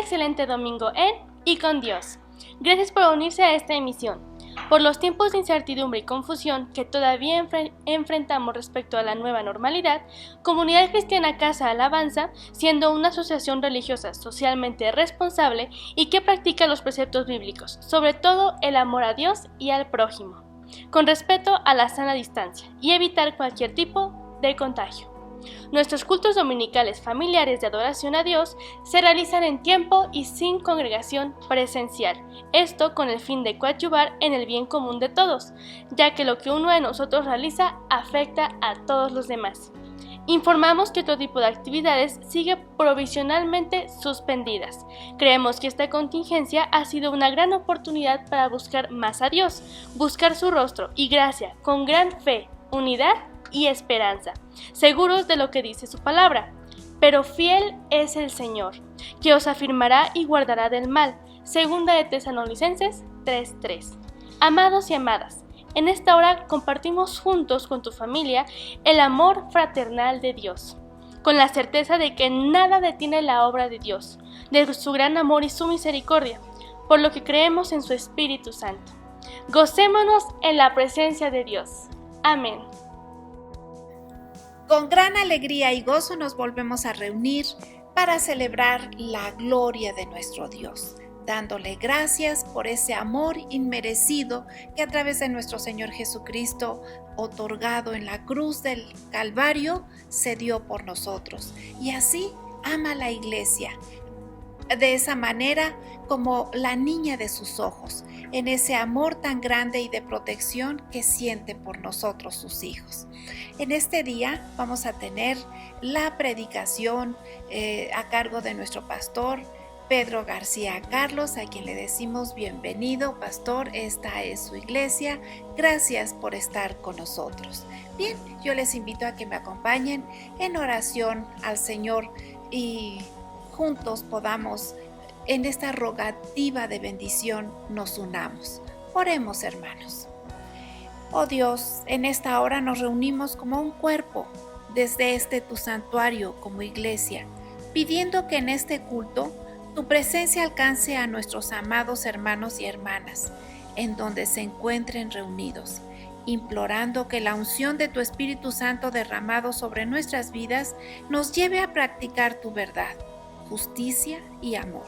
excelente domingo en y con Dios. Gracias por unirse a esta emisión. Por los tiempos de incertidumbre y confusión que todavía enfrentamos respecto a la nueva normalidad, Comunidad Cristiana Casa Alabanza, siendo una asociación religiosa socialmente responsable y que practica los preceptos bíblicos, sobre todo el amor a Dios y al prójimo, con respeto a la sana distancia y evitar cualquier tipo de contagio. Nuestros cultos dominicales familiares de adoración a Dios se realizan en tiempo y sin congregación presencial, esto con el fin de coadyuvar en el bien común de todos, ya que lo que uno de nosotros realiza afecta a todos los demás. Informamos que otro tipo de actividades sigue provisionalmente suspendidas. Creemos que esta contingencia ha sido una gran oportunidad para buscar más a Dios, buscar su rostro y gracia con gran fe, unidad y esperanza, seguros de lo que dice su palabra. Pero fiel es el Señor, que os afirmará y guardará del mal. Segunda de Tesalonicenses 3:3. Amados y amadas, en esta hora compartimos juntos con tu familia el amor fraternal de Dios, con la certeza de que nada detiene la obra de Dios, de su gran amor y su misericordia, por lo que creemos en su Espíritu Santo. Gocémonos en la presencia de Dios. Amén. Con gran alegría y gozo nos volvemos a reunir para celebrar la gloria de nuestro Dios, dándole gracias por ese amor inmerecido que a través de nuestro Señor Jesucristo, otorgado en la cruz del Calvario, se dio por nosotros. Y así ama la iglesia, de esa manera como la niña de sus ojos, en ese amor tan grande y de protección que siente por nosotros sus hijos. En este día vamos a tener la predicación a cargo de nuestro pastor Pedro García Carlos, a quien le decimos bienvenido, pastor, esta es su iglesia, gracias por estar con nosotros. Bien, yo les invito a que me acompañen en oración al Señor y juntos podamos, en esta rogativa de bendición, nos unamos. Oremos, hermanos. Oh Dios, en esta hora nos reunimos como un cuerpo desde tu santuario como iglesia, pidiendo que en este culto tu presencia alcance a nuestros amados hermanos y hermanas, en donde se encuentren reunidos, implorando que la unción de tu Espíritu Santo derramado sobre nuestras vidas nos lleve a practicar tu verdad, justicia y amor.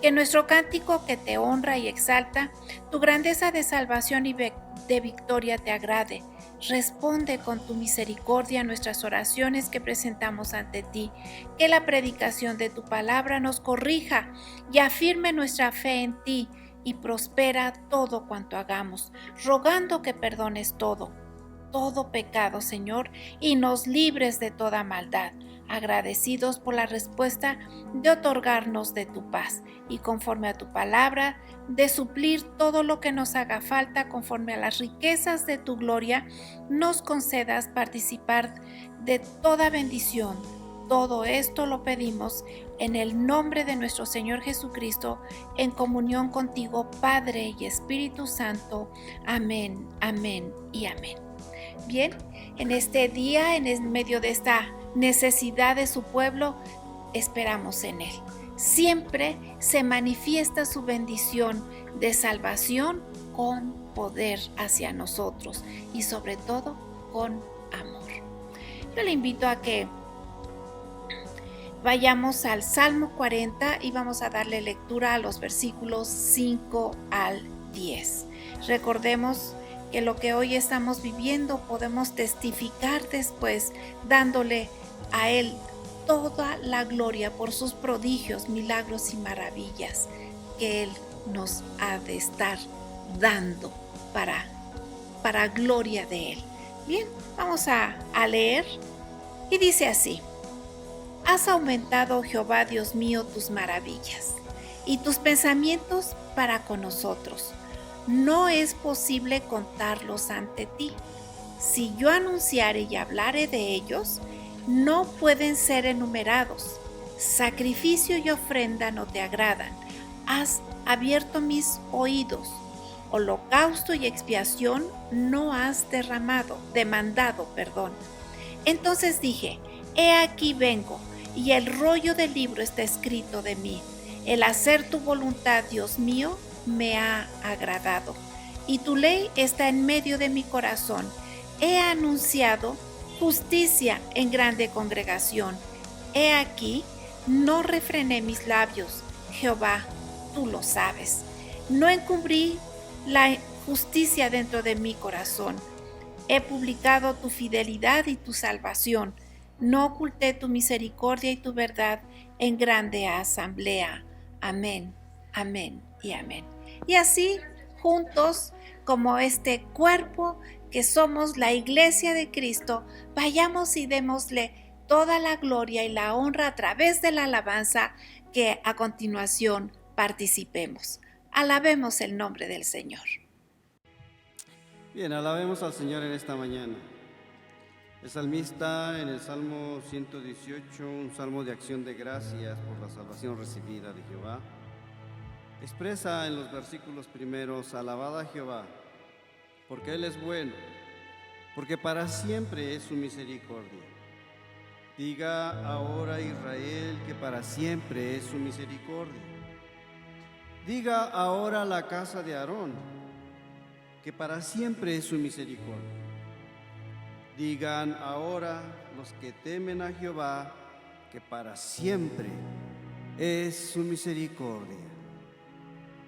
Que nuestro cántico que te honra y exalta, tu grandeza de salvación y de victoria te agrade. Responde con tu misericordia a nuestras oraciones que presentamos ante ti. Que la predicación de tu palabra nos corrija y afirme nuestra fe en ti y prospera todo cuanto hagamos, rogando que perdones todo pecado, Señor, y nos libres de toda maldad, agradecidos por la respuesta de otorgarnos de tu paz y conforme a tu palabra, de suplir todo lo que nos haga falta conforme a las riquezas de tu gloria, nos concedas participar de toda bendición. Todo esto lo pedimos en el nombre de nuestro Señor Jesucristo, en comunión contigo, Padre y Espíritu Santo. Amén, amén y amén. Bien, en este día, en medio de esta necesidad de su pueblo, esperamos en Él. Siempre se manifiesta su bendición de salvación con poder hacia nosotros y sobre todo con amor. Yo le invito a que vayamos al Salmo 40 y vamos a darle lectura a los versículos 5 al 10. Recordemos que lo que hoy estamos viviendo podemos testificar después, dándole a Él toda la gloria por sus prodigios, milagros y maravillas que Él nos ha de estar dando para gloria de Él. Bien, vamos a leer y dice así: Has aumentado, Jehová Dios mío, tus maravillas y tus pensamientos para con nosotros. No es posible contarlos ante ti. Si yo anunciare y hablare de ellos, no pueden ser enumerados. Sacrificio y ofrenda no te agradan. Has abierto mis oídos. Holocausto y expiación no has demandado. Entonces dije: He aquí vengo, y el rollo del libro está escrito de mí. El hacer tu voluntad, Dios mío, me ha agradado, y tu ley está en medio de mi corazón. He anunciado justicia en grande congregación. He aquí, no refrené mis labios. Jehová, tú lo sabes. No encubrí la justicia dentro de mi corazón. He publicado tu fidelidad y tu salvación. No oculté tu misericordia y tu verdad en grande asamblea. Amén, amén y amén. Y así, juntos, como este cuerpo que somos la iglesia de Cristo, vayamos y démosle toda la gloria y la honra a través de la alabanza que a continuación participemos. Alabemos el nombre del Señor. Bien, alabemos al Señor en esta mañana. El salmista en el Salmo 118, un salmo de acción de gracias por la salvación recibida de Jehová, expresa en los versículos primeros: alabad a Jehová, porque Él es bueno, porque para siempre es su misericordia. Diga ahora Israel que para siempre es su misericordia. Diga ahora la casa de Aarón que para siempre es su misericordia. Digan ahora los que temen a Jehová que para siempre es su misericordia.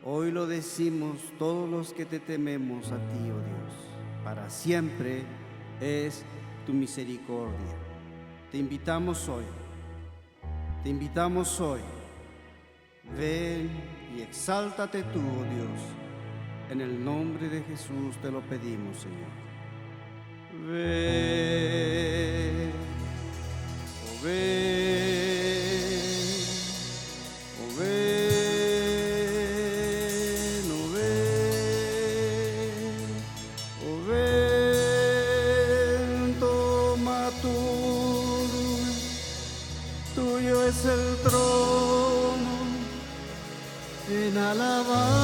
Hoy lo decimos todos los que te tememos a ti, oh Dios, para siempre es tu misericordia. Te invitamos hoy, ven y exáltate tú, oh Dios, en el nombre de Jesús te lo pedimos, Señor. Ven, oh ven, oh ven, oh ven, oh ven, toma tu luz, tuyo es el trono en alabanza.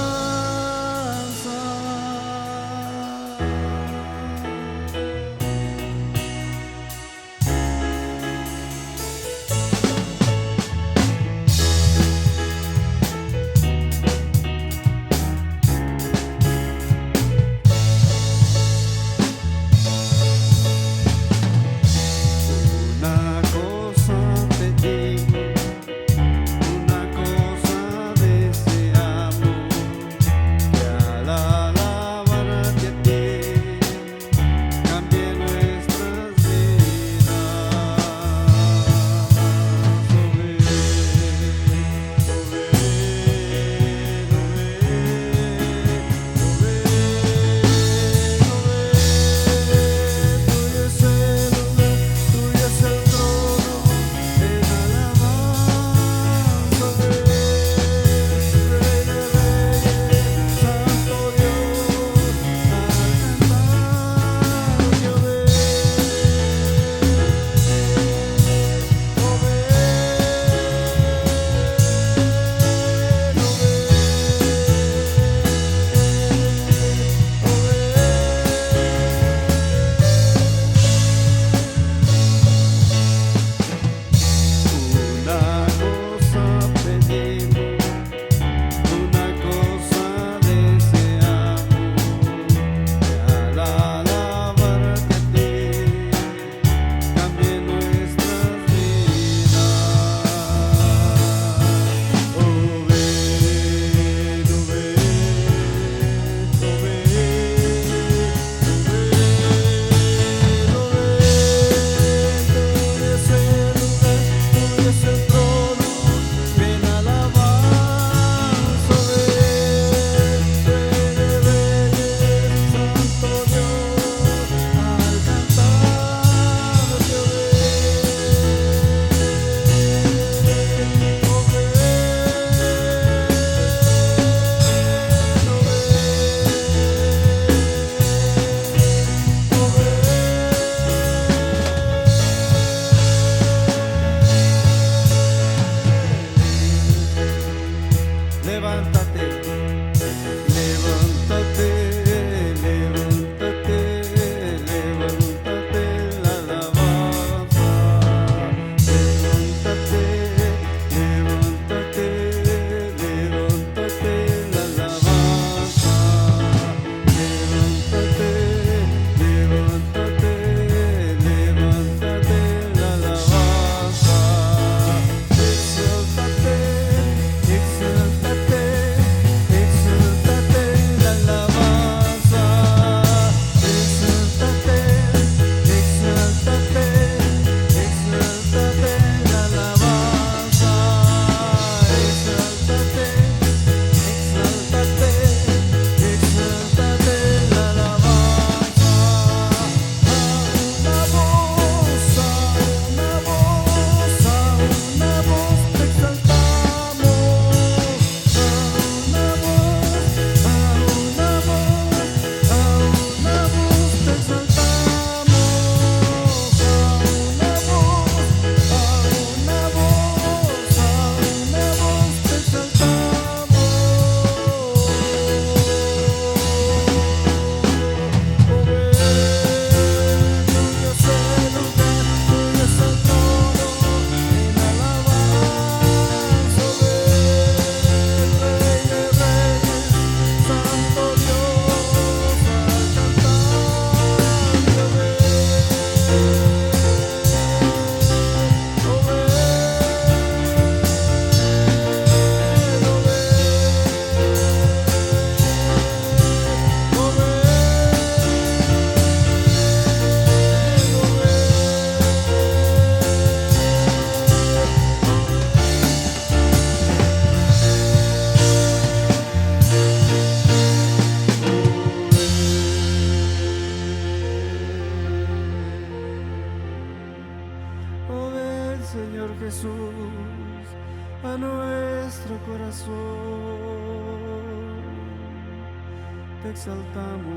te exaltamos.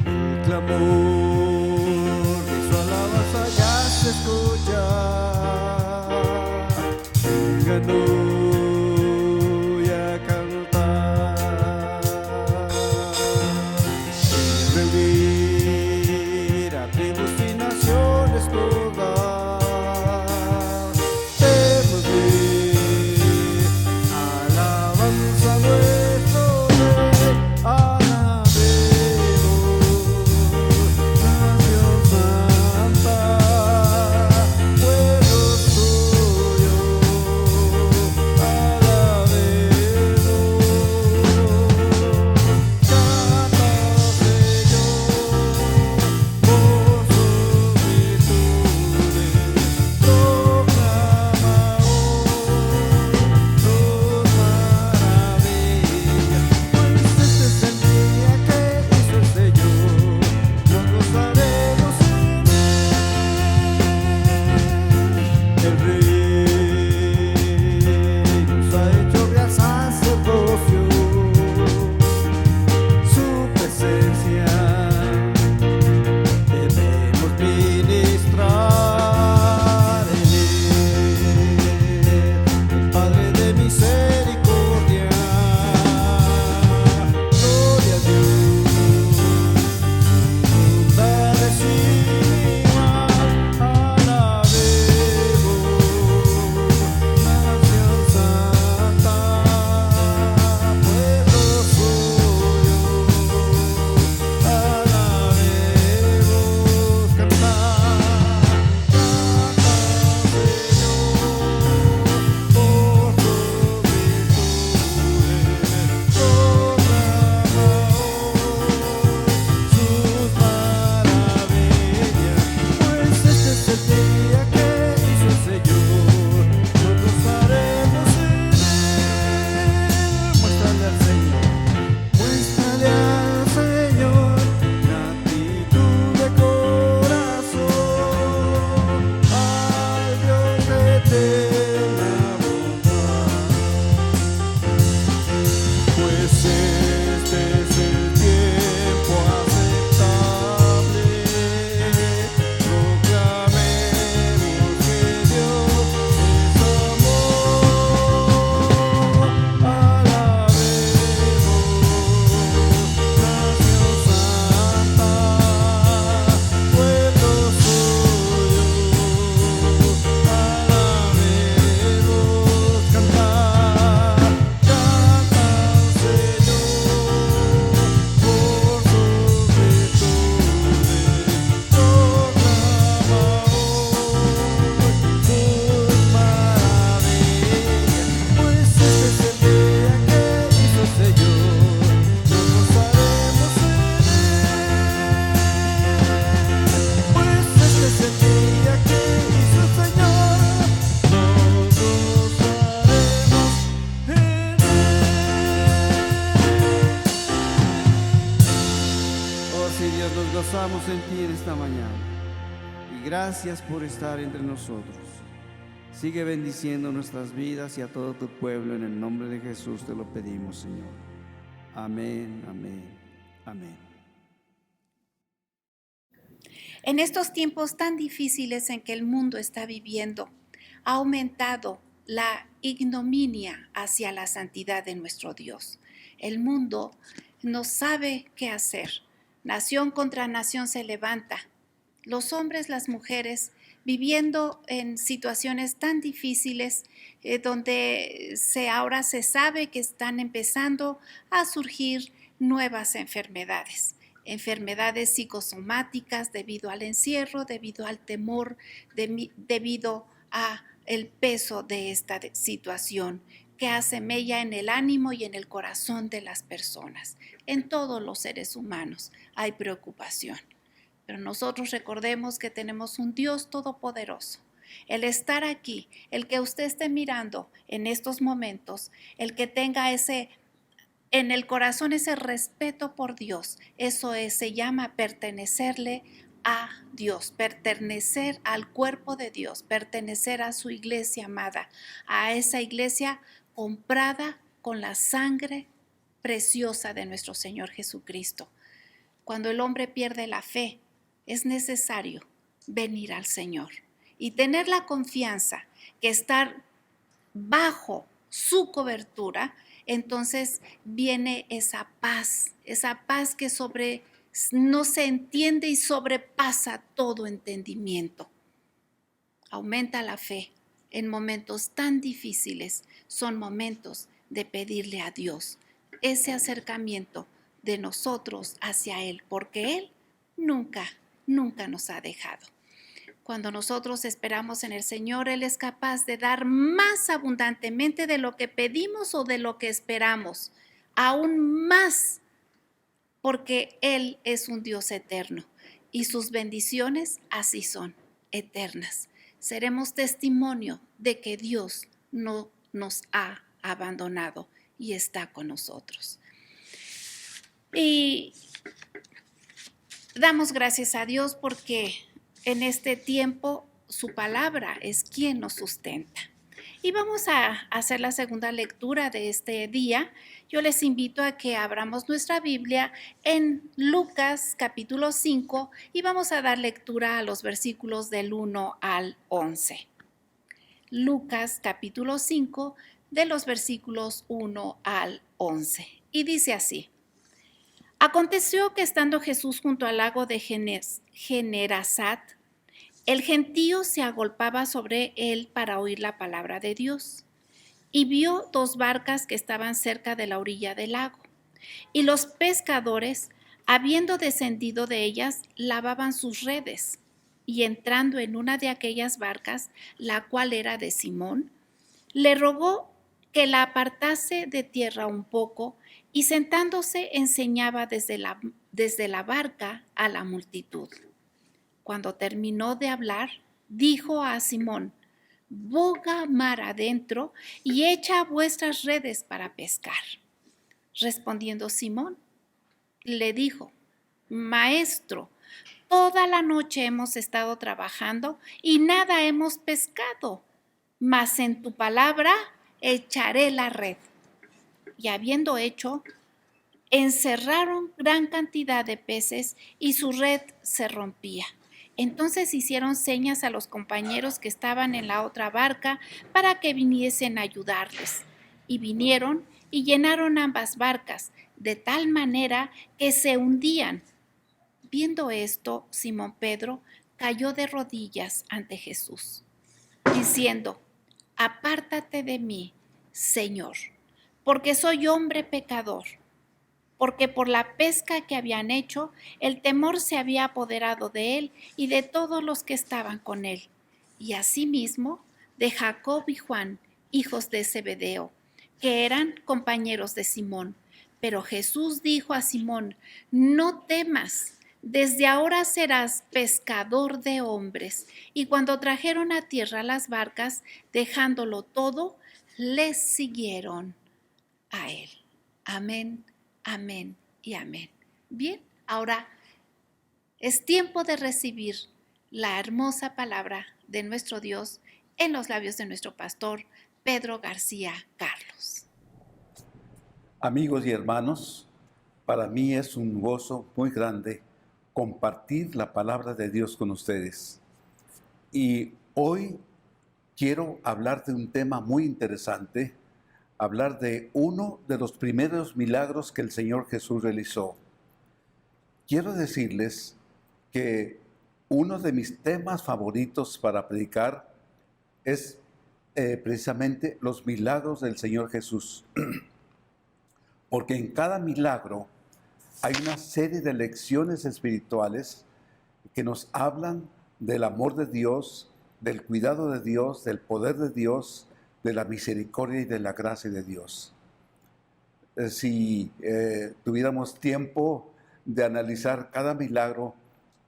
El clamor de su alabanza ya se escucha. Ganó y a cantar. Reunir a tribus y naciones todas. Démosle alabanza a nuestro Rey. gozamos en ti en esta mañana y gracias por estar entre nosotros. Sigue bendiciendo nuestras vidas y a todo tu pueblo. En el nombre de Jesús te lo pedimos, Señor. Amén, amén, amén. En estos tiempos tan difíciles en que el mundo está viviendo, ha aumentado la ignominia hacia la santidad de nuestro Dios. El mundo no sabe qué hacer. Nación contra nación se levanta. Los hombres, las mujeres, viviendo en situaciones tan difíciles donde ahora se sabe que están empezando a surgir nuevas enfermedades. Enfermedades psicosomáticas debido al encierro, debido al temor, debido al peso de esta situación que hace mella en el ánimo y en el corazón de las personas. En todos los seres humanos hay preocupación. Pero nosotros recordemos que tenemos un Dios todopoderoso. El estar aquí, el que usted esté mirando en estos momentos, el que tenga en el corazón ese respeto por Dios, eso se llama pertenecerle a Dios, pertenecer al cuerpo de Dios, pertenecer a su iglesia amada, a esa iglesia comprada con la sangre preciosa de nuestro Señor Jesucristo. Cuando el hombre pierde la fe, es necesario venir al Señor y tener la confianza que estar bajo su cobertura, entonces viene esa paz que no se entiende y sobrepasa todo entendimiento. Aumenta la fe en momentos tan difíciles, son momentos de pedirle a Dios ese acercamiento de nosotros hacia Él, porque Él nunca nos ha dejado. Cuando nosotros esperamos en el Señor, Él es capaz de dar más abundantemente de lo que pedimos o de lo que esperamos, aún más, porque Él es un Dios eterno y sus bendiciones así son, eternas. Seremos testimonio de que Dios no nos ha abandonado y está con nosotros. Y damos gracias a Dios porque en este tiempo su palabra es quien nos sustenta. Y vamos a hacer la segunda lectura de este día. Yo les invito a que abramos nuestra Biblia en Lucas capítulo 5 y vamos a dar lectura a los versículos del 1 al 11. Lucas capítulo 5 de los versículos 1 al 11. Y dice así: Aconteció que estando Jesús junto al lago de Genesaret, el gentío se agolpaba sobre él para oír la palabra de Dios. Y vio 2 barcas que estaban cerca de la orilla del lago. Y los pescadores, habiendo descendido de ellas, lavaban sus redes. Y entrando en una de aquellas barcas, la cual era de Simón, le rogó que la apartase de tierra un poco, y sentándose enseñaba desde la barca a la multitud. Cuando terminó de hablar, dijo a Simón: boga mar adentro y echa vuestras redes para pescar. Respondiendo Simón, le dijo: Maestro, toda la noche hemos estado trabajando y nada hemos pescado, mas en tu palabra echaré la red. Y habiendo hecho, encerraron gran cantidad de peces y su red se rompía. Entonces hicieron señas a los compañeros que estaban en la otra barca para que viniesen a ayudarles. Y vinieron y llenaron ambas barcas, de tal manera que se hundían. Viendo esto, Simón Pedro cayó de rodillas ante Jesús, diciendo: Apártate de mí, Señor, porque soy hombre pecador. Porque por la pesca que habían hecho, el temor se había apoderado de él y de todos los que estaban con él, y asimismo de Jacob y Juan, hijos de Zebedeo, que eran compañeros de Simón. Pero Jesús dijo a Simón: No temas, desde ahora serás pescador de hombres. Y cuando trajeron a tierra las barcas, dejándolo todo, les siguieron a él. Amén. Amén y amén. Bien, ahora es tiempo de recibir la hermosa palabra de nuestro Dios en los labios de nuestro pastor Pedro García Carlos. Amigos y hermanos, para mí es un gozo muy grande compartir la palabra de Dios con ustedes. Y hoy quiero hablar de un tema muy interesante, hablar de uno de los primeros milagros que el Señor Jesús realizó. Quiero decirles que uno de mis temas favoritos para predicar es precisamente los milagros del Señor Jesús. Porque en cada milagro hay una serie de lecciones espirituales que nos hablan del amor de Dios, del cuidado de Dios, del poder de Dios, de la misericordia y de la gracia de Dios. Si tuviéramos tiempo de analizar cada milagro,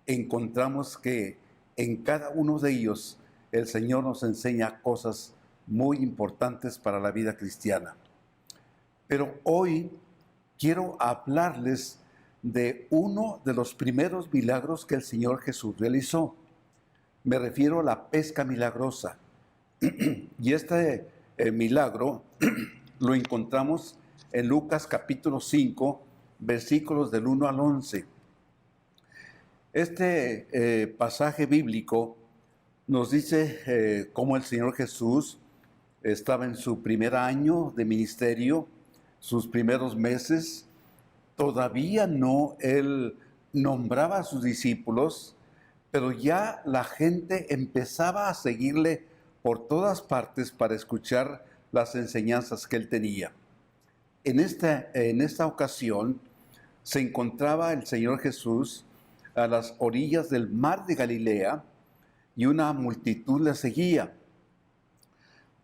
encontramos que en cada uno de ellos el Señor nos enseña cosas muy importantes para la vida cristiana. Pero hoy quiero hablarles de uno de los primeros milagros que el Señor Jesús realizó. Me refiero a la pesca milagrosa. Y este milagro lo encontramos en Lucas capítulo 5, versículos del 1 al 11. Este pasaje bíblico nos dice cómo el Señor Jesús estaba en su primer año de ministerio, sus primeros meses. Todavía no él nombraba a sus discípulos, pero ya la gente empezaba a seguirle por todas partes para escuchar las enseñanzas que él tenía. En esta ocasión se encontraba el Señor Jesús a las orillas del mar de Galilea y una multitud le seguía.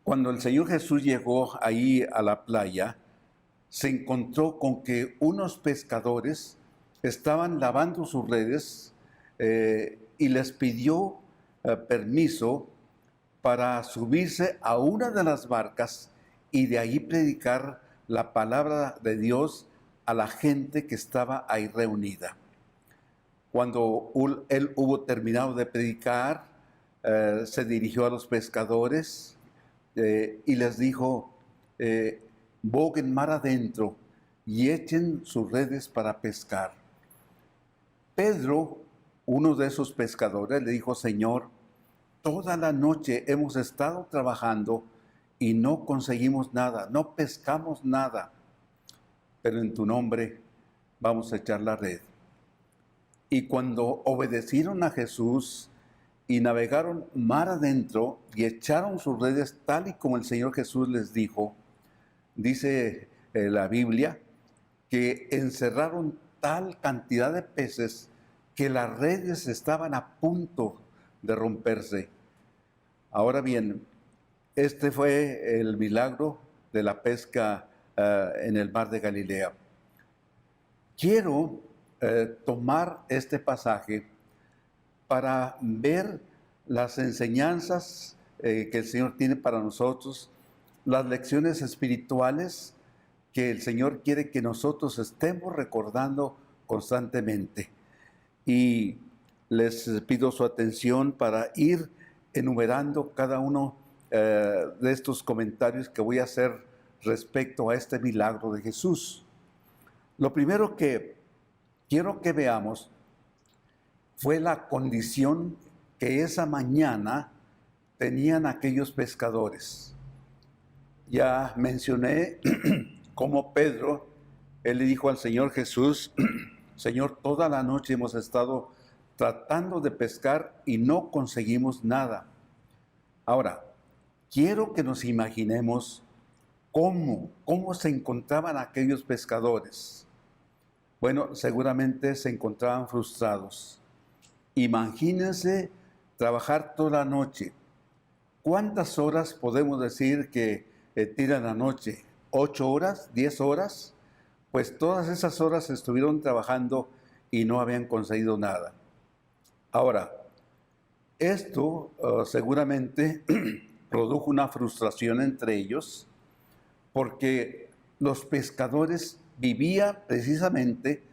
Cuando el Señor Jesús llegó ahí a la playa, se encontró con que unos pescadores estaban lavando sus redes y les pidió permiso para subirse a una de las barcas y de ahí predicar la palabra de Dios a la gente que estaba ahí reunida. Cuando él hubo terminado de predicar, se dirigió a los pescadores y les dijo, boguen mar adentro y echen sus redes para pescar. Pedro, uno de esos pescadores, le dijo, Señor, toda la noche hemos estado trabajando y no conseguimos nada, no pescamos nada, pero en tu nombre vamos a echar la red. Y cuando obedecieron a Jesús y navegaron mar adentro y echaron sus redes tal y como el Señor Jesús les dijo, dice la Biblia, que encerraron tal cantidad de peces que las redes estaban a punto de romperse. Ahora bien, este fue el milagro de la pesca en el mar de Galilea. Quiero tomar este pasaje para ver las enseñanzas que el Señor tiene para nosotros, las lecciones espirituales que el Señor quiere que nosotros estemos recordando constantemente. Y les pido su atención para ir enumerando cada uno de estos comentarios que voy a hacer respecto a este milagro de Jesús. Lo primero que quiero que veamos fue la condición que esa mañana tenían aquellos pescadores. Ya mencioné cómo Pedro, él le dijo al Señor Jesús, Señor, toda la noche hemos estado tratando de pescar y no conseguimos nada. Ahora, quiero que nos imaginemos cómo se encontraban aquellos pescadores. Bueno, seguramente se encontraban frustrados. Imagínense trabajar toda la noche. ¿Cuántas horas podemos decir que tiran la noche? ¿8 horas? ¿10 horas? Pues todas esas horas estuvieron trabajando y no habían conseguido nada. Ahora, esto seguramente produjo una frustración entre ellos porque los pescadores vivían precisamente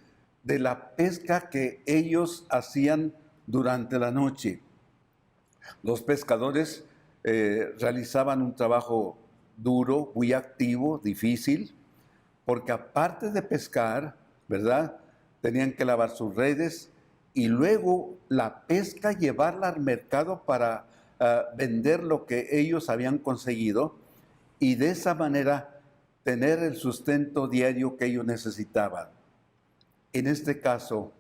de la pesca que ellos hacían durante la noche. Los pescadores realizaban un trabajo duro, muy activo, difícil, porque aparte de pescar, ¿verdad?, tenían que lavar sus redes y luego la pesca llevarla al mercado para vender lo que ellos habían conseguido y de esa manera tener el sustento diario que ellos necesitaban. En este caso,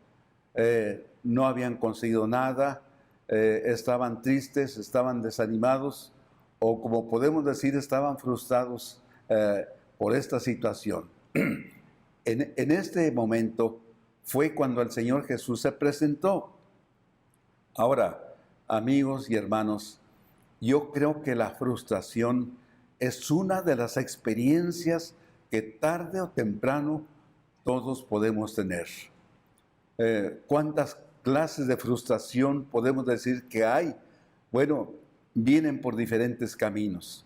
no habían conseguido nada, estaban tristes, estaban desanimados, o como podemos decir, estaban frustrados por esta situación. En este momento fue cuando el Señor Jesús se presentó. Ahora, amigos y hermanos, yo creo que la frustración es una de las experiencias que tarde o temprano todos podemos tener. ¿Cuántas clases de frustración podemos decir que hay? Bueno, vienen por diferentes caminos.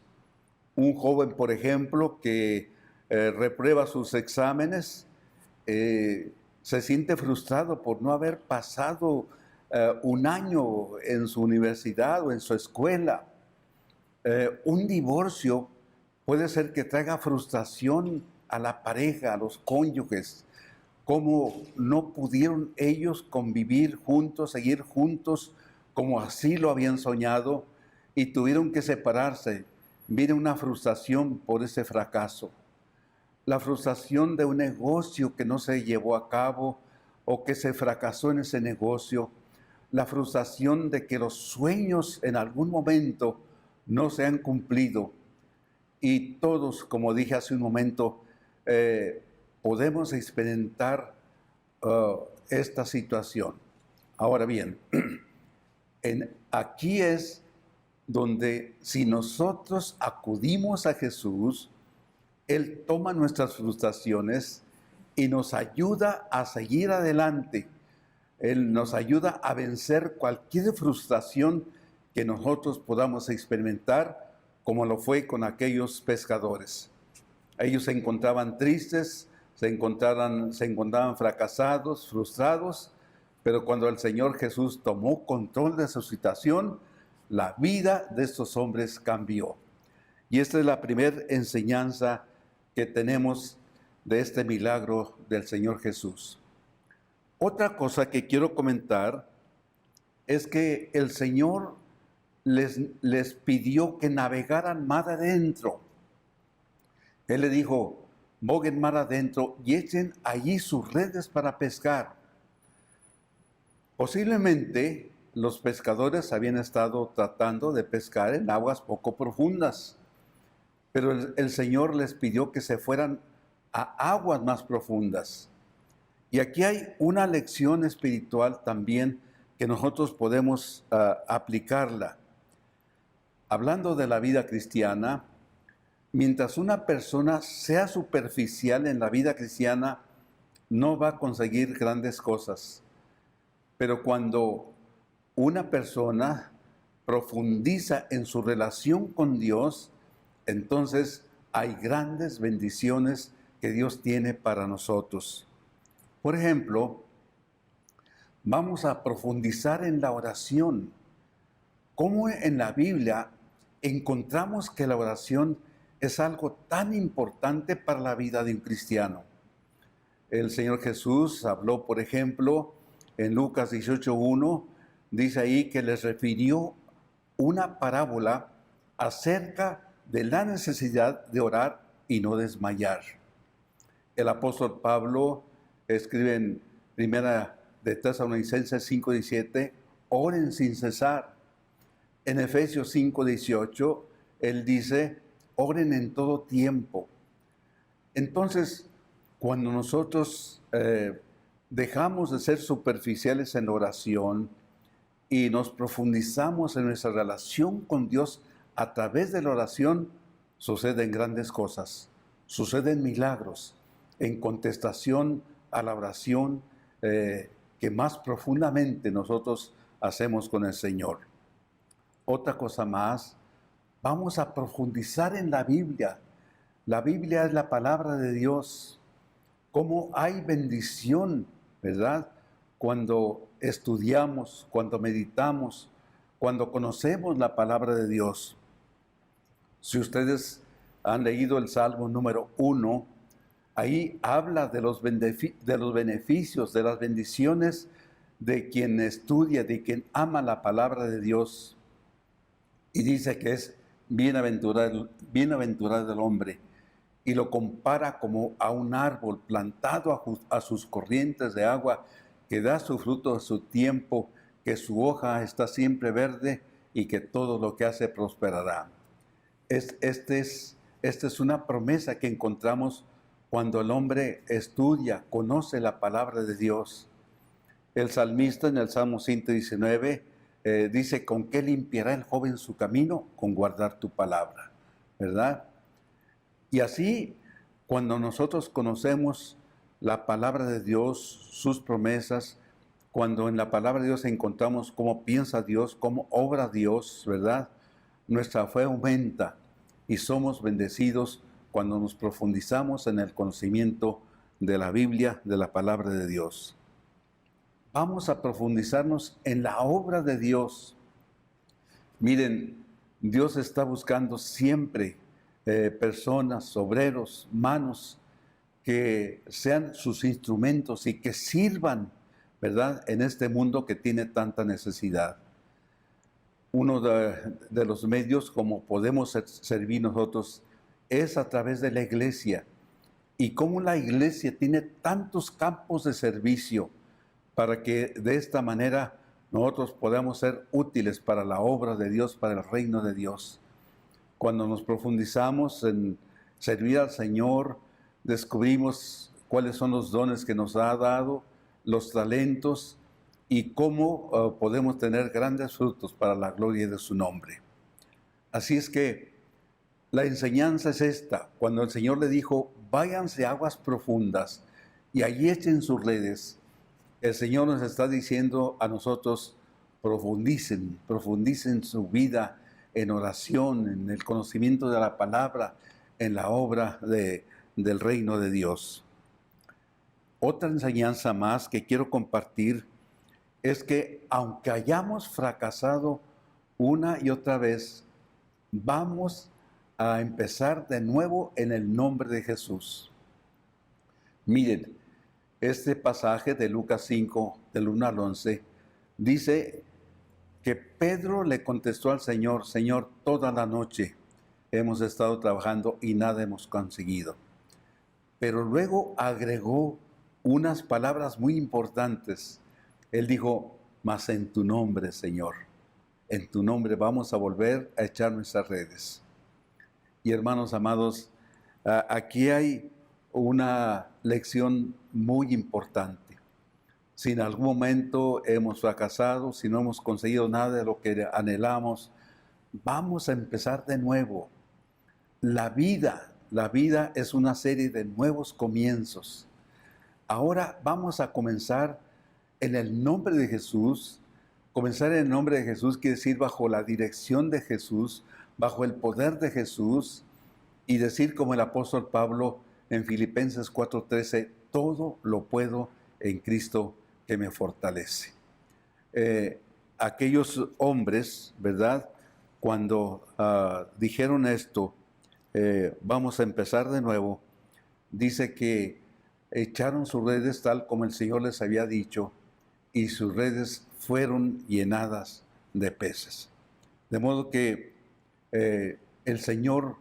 Un joven, por ejemplo, que reprueba sus exámenes, se siente frustrado por no haber pasado un año en su universidad o en su escuela. Un divorcio puede ser que traiga frustración a la pareja, a los cónyuges, cómo no pudieron ellos convivir juntos, seguir juntos como así lo habían soñado y tuvieron que separarse. Viene una frustración por ese fracaso. La frustración de un negocio que no se llevó a cabo o que se fracasó en ese negocio. La frustración de que los sueños en algún momento no se han cumplido. Y todos, como dije hace un momento, podemos experimentar esta situación. Ahora bien, aquí es donde si nosotros acudimos a Jesús, Él toma nuestras frustraciones y nos ayuda a seguir adelante. Él nos ayuda a vencer cualquier frustración que nosotros podamos experimentar, como lo fue con aquellos pescadores. Ellos se encontraban tristes, se encontraban fracasados, frustrados, pero cuando el Señor Jesús tomó control de su situación, la vida de estos hombres cambió. Y esta es la primera enseñanza que tenemos de este milagro del Señor Jesús. Otra cosa que quiero comentar es que el Señor les pidió que navegaran mar adentro. Él le dijo, boguen mar adentro y echen allí sus redes para pescar. Posiblemente los pescadores habían estado tratando de pescar en aguas poco profundas, pero el Señor les pidió que se fueran a aguas más profundas. Y aquí hay una lección espiritual también que nosotros podemos aplicarla. Hablando de la vida cristiana, mientras una persona sea superficial en la vida cristiana, no va a conseguir grandes cosas. Pero cuando una persona profundiza en su relación con Dios, entonces hay grandes bendiciones que Dios tiene para nosotros. Por ejemplo, vamos a profundizar en la oración. ¿Cómo en la Biblia encontramos que la oración es algo tan importante para la vida de un cristiano? El Señor Jesús habló, por ejemplo, en Lucas 18:1, dice ahí que les refirió una parábola acerca de la necesidad de orar y no desmayar. El apóstol Pablo escribe en Primera de Tesalonicenses 5:17, oren sin cesar. En Efesios 5:18, él dice, oren en todo tiempo. Entonces, cuando nosotros dejamos de ser superficiales en la oración y nos profundizamos en nuestra relación con Dios a través de la oración, suceden grandes cosas, suceden milagros en contestación a la oración que más profundamente nosotros hacemos con el Señor. Otra cosa más, vamos a profundizar en la Biblia. La Biblia es la palabra de Dios. Cómo hay bendición, ¿verdad? Cuando estudiamos, cuando meditamos, cuando conocemos la palabra de Dios. Si ustedes han leído el Salmo número 1, ahí habla de los beneficios, de las bendiciones de quien estudia, de quien ama la palabra de Dios. Y dice que es bienaventurado el hombre. Y lo compara como a un árbol plantado a sus corrientes de agua, que da su fruto a su tiempo, que su hoja está siempre verde y que todo lo que hace prosperará. Esta es una promesa que encontramos cuando el hombre estudia, conoce la palabra de Dios. El salmista en el Salmo 119 dice, ¿con qué limpiará el joven su camino? Con guardar tu palabra, ¿verdad? Y así, cuando nosotros conocemos la palabra de Dios, sus promesas, cuando en la palabra de Dios encontramos cómo piensa Dios, cómo obra Dios, ¿verdad? Nuestra fe aumenta y somos bendecidos cuando nos profundizamos en el conocimiento de la Biblia, de la palabra de Dios. Vamos a profundizarnos en la obra de Dios. Miren, Dios está buscando siempre personas, obreros, manos, que sean sus instrumentos y que sirvan, ¿verdad?, en este mundo que tiene tanta necesidad. Uno de los medios como podemos servir nosotros es a través de la iglesia. Y cómo la iglesia tiene tantos campos de servicio para que de esta manera nosotros podamos ser útiles para la obra de Dios, para el reino de Dios. Cuando nos profundizamos en servir al Señor, descubrimos cuáles son los dones que nos ha dado, los talentos y cómo podemos tener grandes frutos para la gloria de su nombre. Así es que la enseñanza es esta. Cuando el Señor le dijo, váyanse a aguas profundas y allí echen sus redes, el Señor nos está diciendo a nosotros, profundicen su vida en oración, en el conocimiento de la palabra, en la obra del reino de Dios. Otra enseñanza más que quiero compartir es que aunque hayamos fracasado una y otra vez, vamos a empezar de nuevo en el nombre de Jesús. Miren, este pasaje de Lucas 5, del 1 al 11, dice que Pedro le contestó al Señor, Señor, toda la noche hemos estado trabajando y nada hemos conseguido. Pero luego agregó unas palabras muy importantes. Él dijo, mas en tu nombre, Señor, en tu nombre vamos a volver a echar nuestras redes. Y hermanos amados, aquí hay una lección muy importante. Si en algún momento hemos fracasado, si no hemos conseguido nada de lo que anhelamos, vamos a empezar de nuevo. La vida es una serie de nuevos comienzos. Ahora vamos a comenzar en el nombre de Jesús. Comenzar en el nombre de Jesús quiere decir bajo la dirección de Jesús, bajo el poder de Jesús, y decir como el apóstol Pablo en Filipenses 4:13, todo lo puedo en Cristo que me fortalece. Aquellos hombres, ¿verdad?, cuando dijeron esto, vamos a empezar de nuevo, dice que echaron sus redes tal como el Señor les había dicho, y sus redes fueron llenadas de peces. De modo que el Señor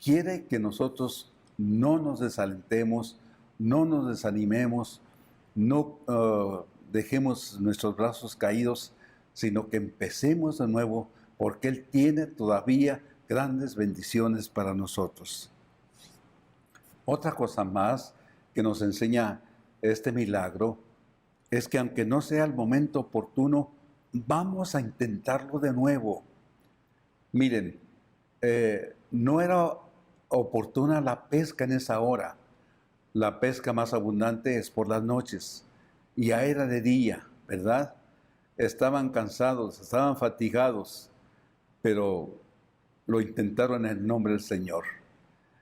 quiere que nosotros no nos desalentemos, no nos desanimemos, no dejemos nuestros brazos caídos, sino que empecemos de nuevo, porque Él tiene todavía grandes bendiciones para nosotros. Otra cosa más que nos enseña este milagro es que aunque no sea el momento oportuno, vamos a intentarlo de nuevo. Miren, no era oportuna la pesca en esa hora. La pesca más abundante es por las noches. Ya era de día, ¿verdad? Estaban cansados, estaban fatigados, pero lo intentaron en el nombre del Señor.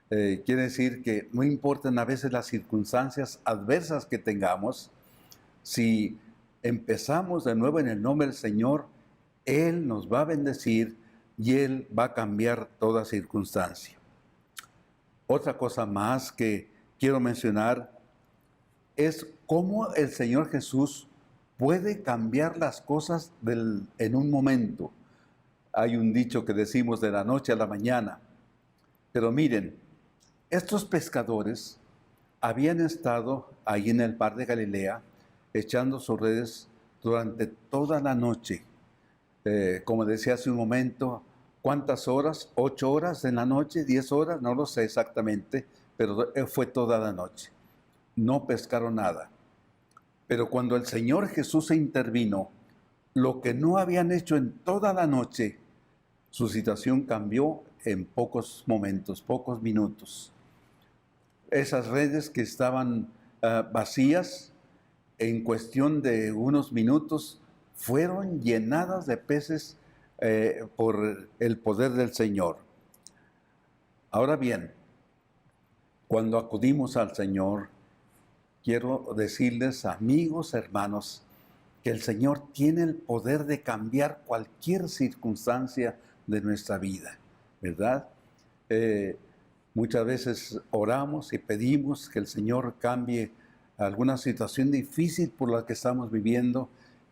Quiere decir que no importan a veces las circunstancias adversas que tengamos, si empezamos de nuevo en el nombre del Señor, Él nos va a bendecir y Él va a cambiar toda circunstancia. Otra cosa más que quiero mencionar es cómo el Señor Jesús puede cambiar las cosas en un momento. Hay un dicho que decimos de la noche a la mañana. Pero miren, estos pescadores habían estado ahí en el mar de Galilea echando sus redes durante toda la noche. Como decía hace un momento, ¿cuántas horas? 8 horas en la noche, 10 horas, no lo sé exactamente, pero fue toda la noche. No pescaron nada. Pero cuando el Señor Jesús se intervino, lo que no habían hecho en toda la noche, su situación cambió en pocos momentos, pocos minutos. Esas redes que estaban vacías, en cuestión de unos minutos, fueron llenadas de peces por el poder del Señor. Ahora bien, cuando acudimos al Señor, quiero decirles, amigos, hermanos, que el Señor tiene el poder de cambiar cualquier circunstancia de nuestra vida, ¿verdad? Muchas veces oramos y pedimos que el Señor cambie alguna situación difícil por la que estamos viviendo,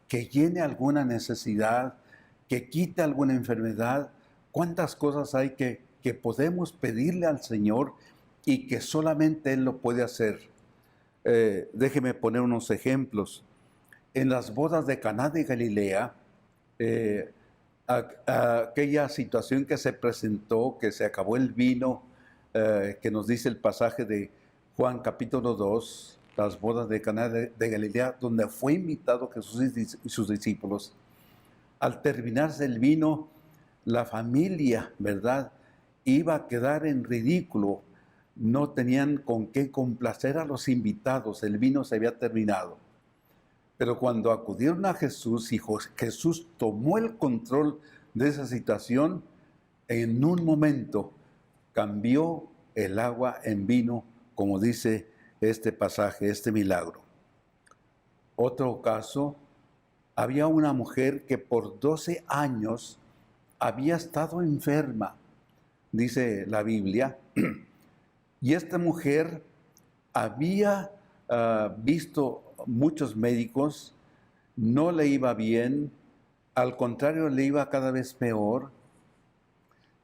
que llene alguna necesidad, que quite alguna enfermedad. ¿Cuántas cosas hay que podemos pedirle al Señor y que solamente Él lo puede hacer? Déjeme poner unos ejemplos. En las bodas de Caná de Galilea, aquella situación que se presentó, que se acabó el vino, que nos dice el pasaje de Juan capítulo 2, las bodas de Caná de Galilea, donde fue invitado Jesús y sus discípulos. Al terminarse el vino, la familia, ¿verdad?, iba a quedar en ridículo. No tenían con qué complacer a los invitados, el vino se había terminado. Pero cuando acudieron a Jesús y Jesús tomó el control de esa situación, en un momento cambió el agua en vino, como dice este pasaje, este milagro. Otro caso, había una mujer que por 12 años había estado enferma, dice la Biblia, y esta mujer había visto muchos médicos, no le iba bien, al contrario, le iba cada vez peor.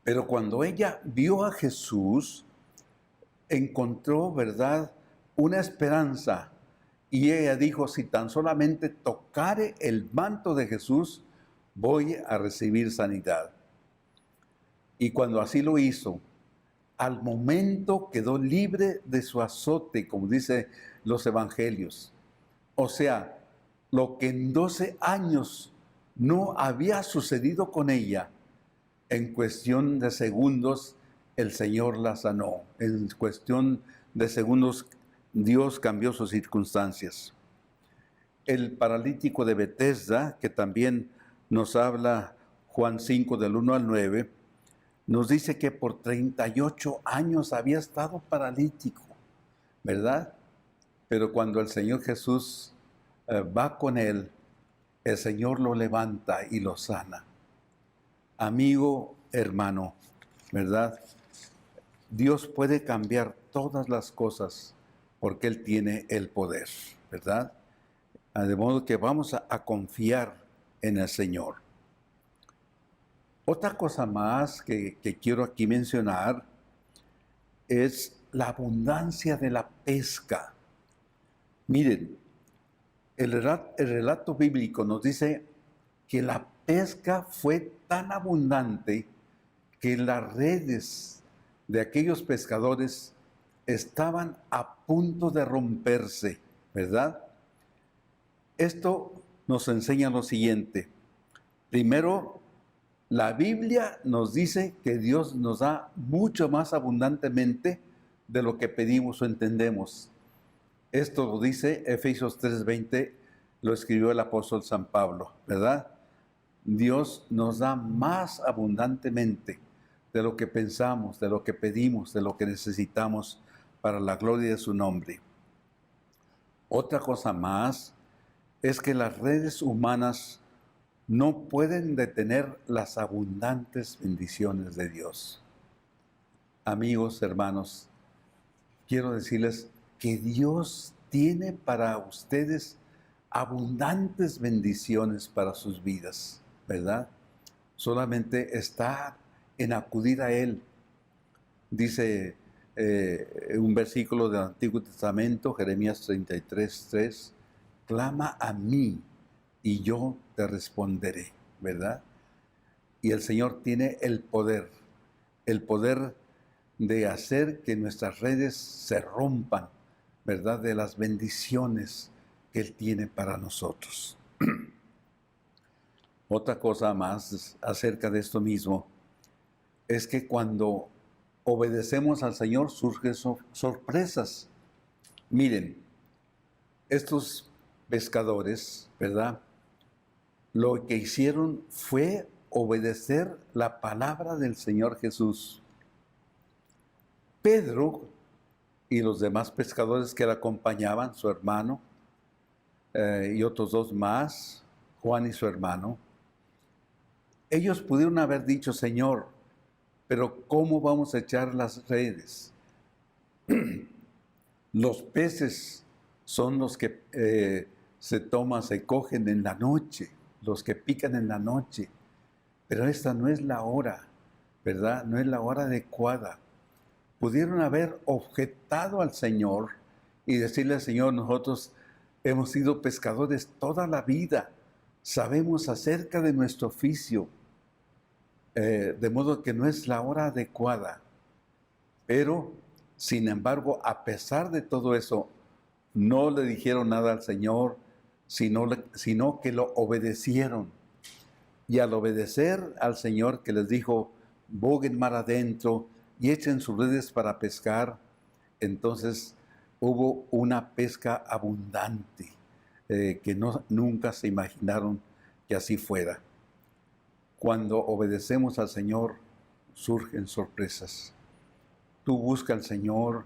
Pero cuando ella vio a Jesús, encontró, ¿verdad?, una esperanza. Y ella dijo, si tan solamente tocare el manto de Jesús, voy a recibir sanidad. Y cuando así lo hizo, al momento quedó libre de su azote, como dice los evangelios. O sea, lo que en 12 años no había sucedido con ella, en cuestión de segundos el Señor la sanó. En cuestión de segundos Dios cambió sus circunstancias. El paralítico de Betesda, que también nos habla Juan 5 del 1 al 9, nos dice que por 38 años había estado paralítico, ¿verdad? Pero cuando el Señor Jesús va con él, el Señor lo levanta y lo sana. Amigo, hermano, ¿verdad? Dios puede cambiar todas las cosas porque Él tiene el poder, ¿verdad? De modo que vamos a confiar en el Señor. Otra cosa más que quiero aquí mencionar es la abundancia de la pesca. Miren, el relato bíblico nos dice que la pesca fue tan abundante que las redes de aquellos pescadores estaban a punto de romperse, ¿verdad? Esto nos enseña lo siguiente. Primero, la Biblia nos dice que Dios nos da mucho más abundantemente de lo que pedimos o entendemos. Esto lo dice Efesios 3:20, lo escribió el apóstol San Pablo, ¿verdad? Dios nos da más abundantemente de lo que pensamos, de lo que pedimos, de lo que necesitamos para la gloria de su nombre. Otra cosa más es que las redes humanas no pueden detener las abundantes bendiciones de Dios. Amigos, hermanos, quiero decirles que Dios tiene para ustedes abundantes bendiciones para sus vidas, ¿verdad? Solamente está en acudir a Él. Dice un versículo del Antiguo Testamento, Jeremías 33:3, clama a mí y yo te responderé, ¿verdad? Y el Señor tiene el poder de hacer que nuestras redes se rompan, ¿verdad? De las bendiciones que Él tiene para nosotros. Otra cosa más acerca de esto mismo es que cuando obedecemos al Señor surgen sorpresas. Miren, estos pescadores, ¿verdad? Lo que hicieron fue obedecer la palabra del Señor Jesús. Pedro y los demás pescadores que le acompañaban, su hermano, y otros dos más, Juan y su hermano, ellos pudieron haber dicho: Señor, pero ¿cómo vamos a echar las redes? Los peces son los que se cogen en la noche, los que pican en la noche. Pero esta no es la hora, ¿verdad? No es la hora adecuada. Pudieron haber objetado al Señor y decirle al Señor: nosotros hemos sido pescadores toda la vida, sabemos acerca de nuestro oficio, de modo que no es la hora adecuada. Pero, sin embargo, a pesar de todo eso, no le dijeron nada al Señor, sino que lo obedecieron. Y al obedecer al Señor, que les dijo: boguen mar adentro y echen sus redes para pescar, entonces hubo una pesca abundante, que nunca se imaginaron que así fuera. Cuando obedecemos al Señor, surgen sorpresas. Tú busca al Señor,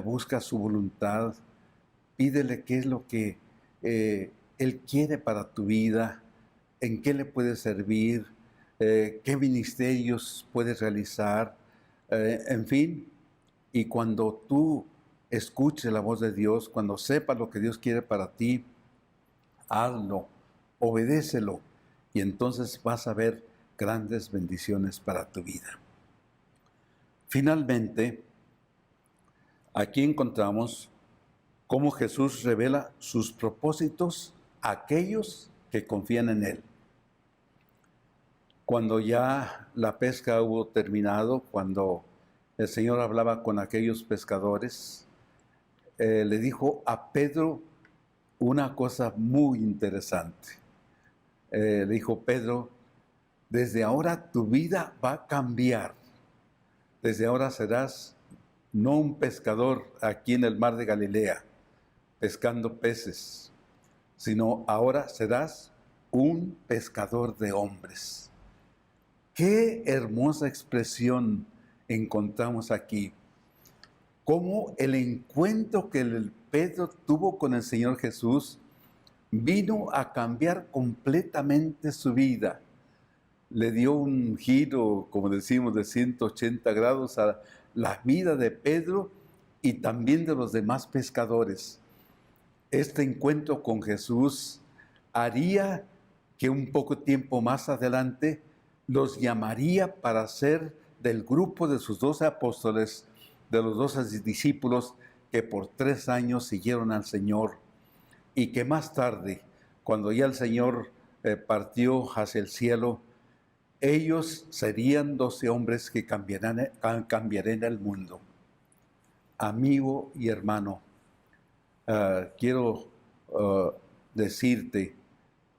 busca su voluntad, pídele qué es lo que Él quiere para tu vida, en qué le puedes servir, qué ministerios puedes realizar, en fin. Y cuando tú escuches la voz de Dios, cuando sepas lo que Dios quiere para ti, hazlo, obedécelo, y entonces vas a ver grandes bendiciones para tu vida. Finalmente, aquí encontramos cómo Jesús revela sus propósitos a aquellos que confían en Él. Cuando ya la pesca hubo terminado, cuando el Señor hablaba con aquellos pescadores, le dijo a Pedro una cosa muy interesante. Le dijo: Pedro, desde ahora tu vida va a cambiar. Desde ahora serás no un pescador aquí en el mar de Galilea, pescando peces, sino ahora serás un pescador de hombres. Qué hermosa expresión encontramos aquí. Cómo el encuentro que el Pedro tuvo con el Señor Jesús vino a cambiar completamente su vida. Le dio un giro, como decimos, de 180 grados a la vida de Pedro y también de los demás pescadores. Este encuentro con Jesús haría que un poco tiempo más adelante los llamaría para ser del grupo de sus 12 apóstoles, de los 12 discípulos que por 3 años siguieron al Señor, y que más tarde, cuando ya el Señor partió hacia el cielo, ellos serían 12 hombres que cambiarían el mundo. Amigo y hermano, quiero decirte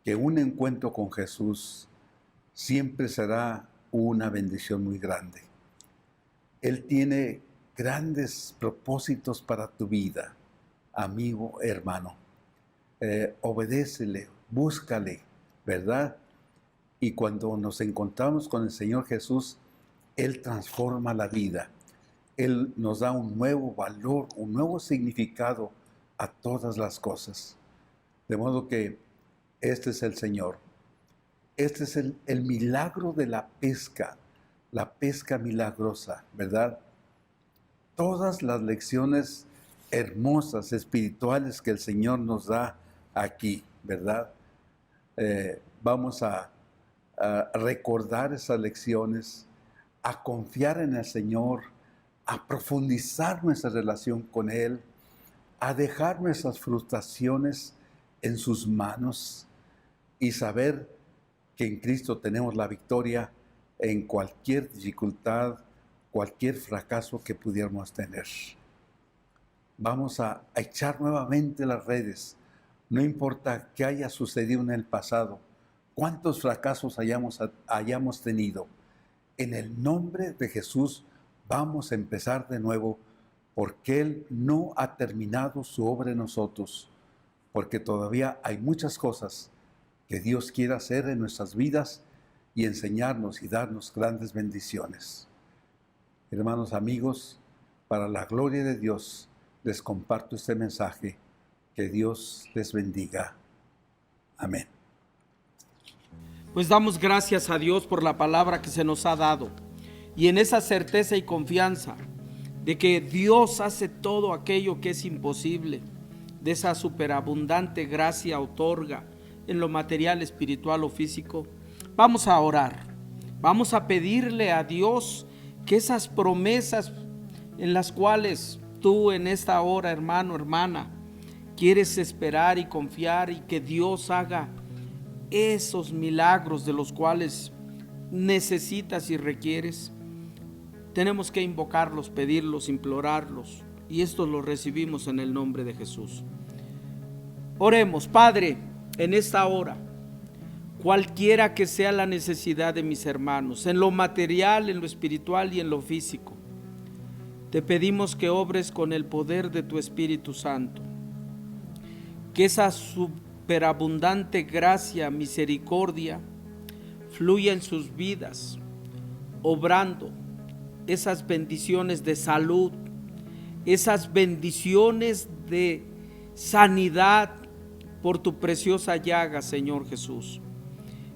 que un encuentro con Jesús siempre será una bendición muy grande. Él tiene grandes propósitos para tu vida, amigo, hermano. Obedécele, búscale, ¿verdad? Y cuando nos encontramos con el Señor Jesús, Él transforma la vida. Él nos da un nuevo valor, un nuevo significado a todas las cosas. De modo que este es el Señor. Este es el milagro de la pesca milagrosa, ¿verdad? Todas las lecciones hermosas, espirituales que el Señor nos da aquí, ¿verdad? Vamos a recordar esas lecciones, a confiar en el Señor, a profundizar nuestra relación con Él, a dejar nuestras frustraciones en sus manos y saber que en Cristo tenemos la victoria en cualquier dificultad, cualquier fracaso que pudiéramos tener. Vamos a echar nuevamente las redes, no importa qué haya sucedido en el pasado, cuántos fracasos hayamos tenido. En el nombre de Jesús vamos a empezar de nuevo, porque Él no ha terminado su obra en nosotros, porque todavía hay muchas cosas que Dios quiere hacer en nuestras vidas y enseñarnos y darnos grandes bendiciones. Hermanos, amigos, Para la gloria de Dios, les comparto este mensaje. Que Dios les bendiga. Amén. Pues damos gracias a Dios por la palabra que se nos ha dado. Y en esa certeza y confianza de que Dios hace todo aquello que es imposible, de esa superabundante gracia otorga en lo material, espiritual o físico, vamos a orar. Vamos a pedirle a Dios que esas promesas en las cuales tú en esta hora, hermano, hermana, quieres esperar y confiar y que Dios haga esos milagros de los cuales necesitas y requieres, tenemos que invocarlos, pedirlos, implorarlos, y esto lo recibimos en el nombre de Jesús. Oremos. Padre, en esta hora, cualquiera que sea la necesidad de mis hermanos, en lo material, en lo espiritual y en lo físico, te pedimos que obres con el poder de tu Espíritu Santo, que esa superabundante gracia, misericordia, fluya en sus vidas, obrando esas bendiciones de salud, esas bendiciones de sanidad por tu preciosa llaga, Señor Jesús.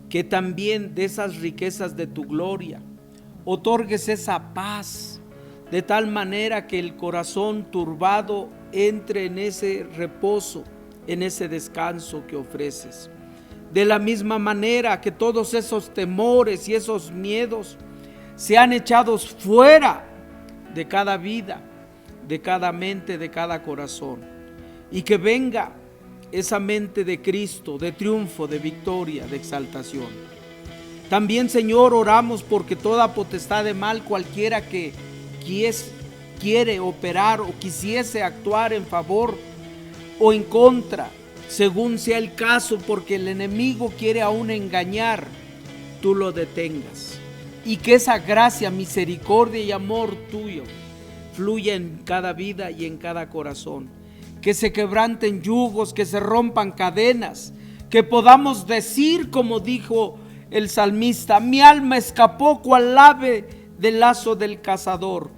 Que también de esas riquezas de tu gloria otorgues esa paz, de tal manera que el corazón turbado entre en ese reposo, en ese descanso que ofreces. De la misma manera que todos esos temores y esos miedos sean echados fuera de cada vida, de cada mente, de cada corazón, y que venga esa mente de Cristo, de triunfo, de victoria, de exaltación. También, Señor, oramos porque toda potestad de mal, cualquiera que quiere operar o quisiese actuar en favor o en contra, según sea el caso, porque el enemigo quiere aún engañar, tú lo detengas, y que esa gracia, misericordia y amor tuyo fluya en cada vida y en cada corazón, que se quebranten yugos, que se rompan cadenas, que podamos decir como dijo el salmista: mi alma escapó cual ave del lazo del cazador,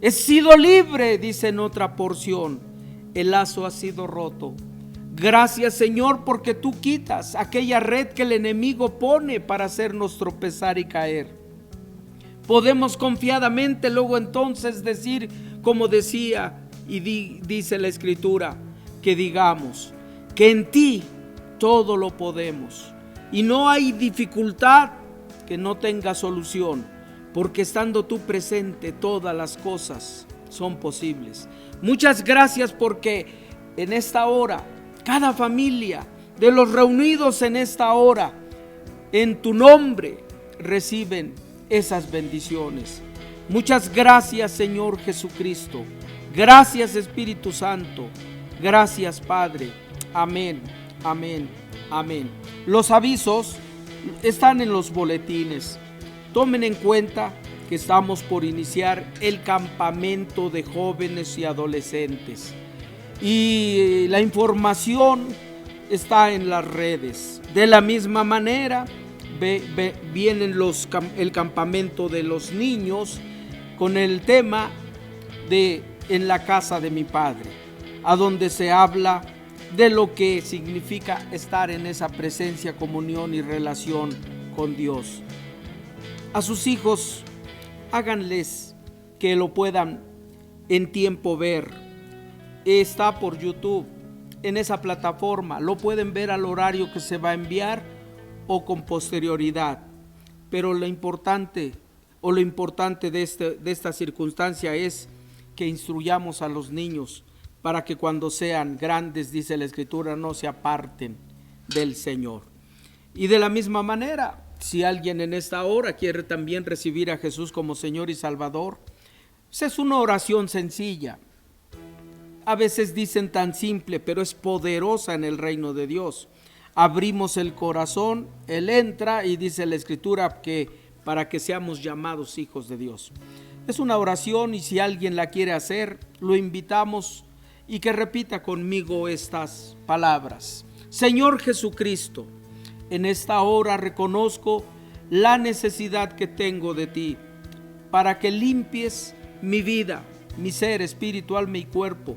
he sido libre, dice en otra porción, el lazo ha sido roto. Gracias, Señor, porque tú quitas aquella red que el enemigo pone para hacernos tropezar y caer. Podemos confiadamente luego entonces decir, como decía y dice la Escritura, que digamos que en ti todo lo podemos y no hay dificultad que no tenga solución, porque estando tú presente todas las cosas son posibles. Muchas gracias porque en esta hora cada familia de los reunidos en esta hora en tu nombre reciben esas bendiciones. Muchas gracias, Señor Jesucristo. Gracias, Espíritu Santo. Gracias, Padre. Amén, amén, amén. Los avisos están en los boletines. Tomen en cuenta que estamos por iniciar el campamento de jóvenes y adolescentes. Y la información está en las redes. De la misma manera, vienen el campamento de los niños con el tema de en la casa de mi Padre, a donde se habla de lo que significa estar en esa presencia, comunión y relación con Dios. A sus hijos, háganles que lo puedan en tiempo ver. Está por YouTube, en esa plataforma, lo pueden ver al horario que se va a enviar o con posterioridad. Pero lo importante de esta circunstancia es que instruyamos a los niños para que cuando sean grandes, dice la Escritura, no se aparten del Señor. Y de la misma manera, si alguien en esta hora quiere también recibir a Jesús como Señor y Salvador, pues es una oración sencilla. A veces dicen tan simple, pero es poderosa en el reino de Dios. Abrimos el corazón, Él entra y dice la Escritura que para que seamos llamados hijos de Dios. Es una oración y si alguien la quiere hacer, lo invitamos y que repita conmigo estas palabras. Señor Jesucristo, en esta hora reconozco la necesidad que tengo de ti para que limpies mi vida, mi ser, espíritu, alma y cuerpo,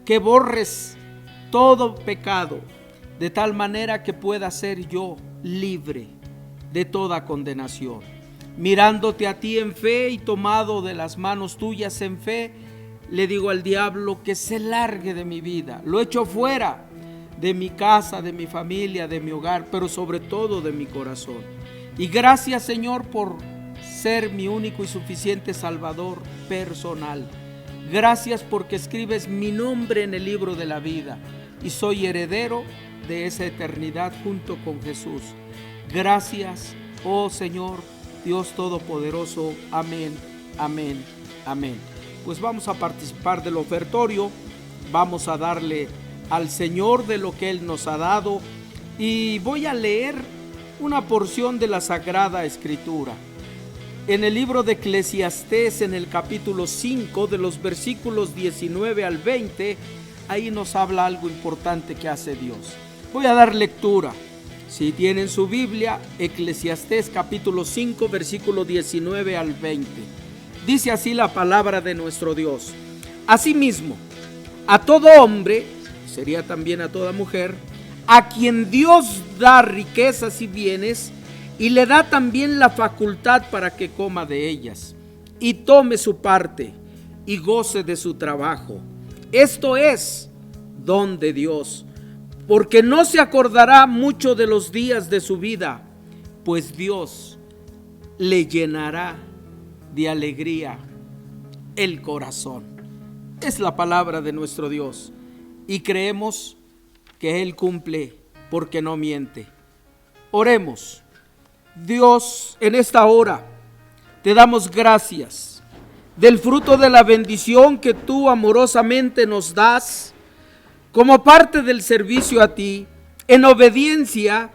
que borres todo pecado, de tal manera que pueda ser yo libre de toda condenación. Mirándote a ti en fe y tomado de las manos tuyas en fe, le digo al diablo que se largue de mi vida. Lo echo fuera de mi casa, de mi familia, de mi hogar, pero sobre todo de mi corazón. Y gracias, Señor, por ser mi único y suficiente Salvador personal. Gracias porque escribes mi nombre en el libro de la vida y soy heredero de esa eternidad junto con Jesús. Gracias, oh Señor, Dios Todopoderoso. Amén, amén, amén. Pues vamos a participar del ofertorio, vamos a darle al Señor de lo que Él nos ha dado, y voy a leer una porción de la Sagrada Escritura. En el libro de Eclesiastés, en el capítulo 5, de los versículos 19 al 20, ahí nos habla algo importante que hace Dios. Voy a dar lectura. Si tienen su Biblia, Eclesiastés capítulo 5, versículo 19 al 20. Dice así la palabra de nuestro Dios: asimismo, a todo hombre, sería también a toda mujer, a quien Dios da riquezas y bienes, y le da también la facultad para que coma de ellas, y tome su parte, y goce de su trabajo. Esto es don de Dios, porque no se acordará mucho de los días de su vida, pues Dios le llenará de alegría el corazón. Es la palabra de nuestro Dios y creemos que Él cumple porque no miente. Oremos. Dios, en esta hora te damos gracias del fruto de la bendición que tú amorosamente nos das como parte del servicio a ti. En obediencia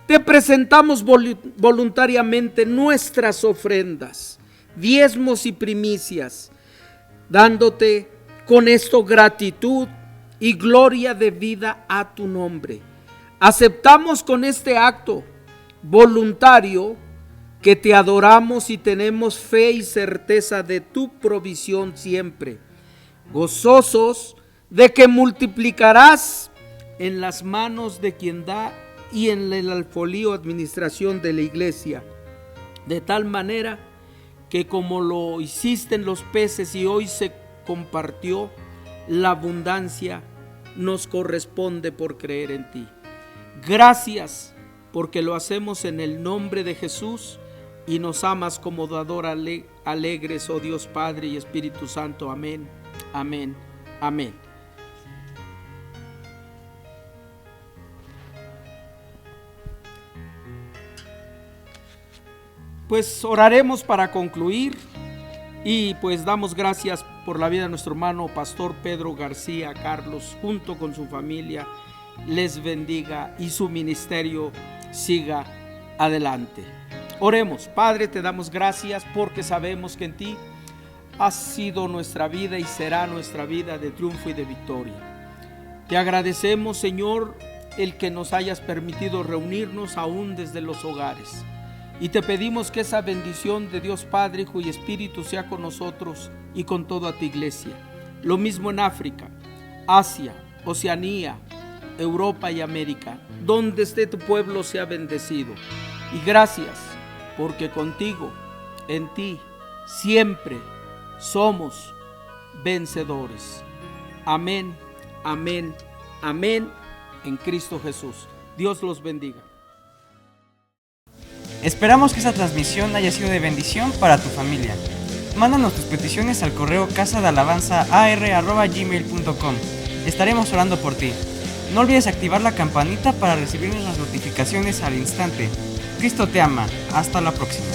te presentamos voluntariamente nuestras ofrendas, diezmos y primicias, dándote con esto gratitud y gloria debida a tu nombre. Aceptamos con este acto voluntario que te adoramos y tenemos fe y certeza de tu provisión siempre, gozosos de que multiplicarás en las manos de quien da y en el alfolío administración de la iglesia, de tal manera que como lo hiciste en los peces y hoy se compartió, la abundancia nos corresponde por creer en ti. Gracias porque lo hacemos en el nombre de Jesús y nos amas como dador alegres, oh Dios Padre y Espíritu Santo. Amén, amén, amén. Pues oraremos para concluir y pues damos gracias por la vida de nuestro hermano Pastor Pedro García Carlos junto con su familia. Les bendiga y su ministerio siga adelante. Oremos. Padre, te damos gracias porque sabemos que en ti ha sido nuestra vida y será nuestra vida de triunfo y de victoria. Te agradecemos, Señor, el que nos hayas permitido reunirnos aún desde los hogares. Y te pedimos que esa bendición de Dios Padre, Hijo y Espíritu sea con nosotros y con toda tu iglesia. Lo mismo en África, Asia, Oceanía, Europa y América. Donde esté tu pueblo sea bendecido. Y gracias porque contigo, en ti, siempre somos vencedores. Amén, amén, amén en Cristo Jesús. Dios los bendiga. Esperamos que esta transmisión haya sido de bendición para tu familia. Mándanos tus peticiones al correo casadalabanzaar@gmail.com. Estaremos orando por ti. No olvides activar la campanita para recibir nuestras notificaciones al instante. Cristo te ama. Hasta la próxima.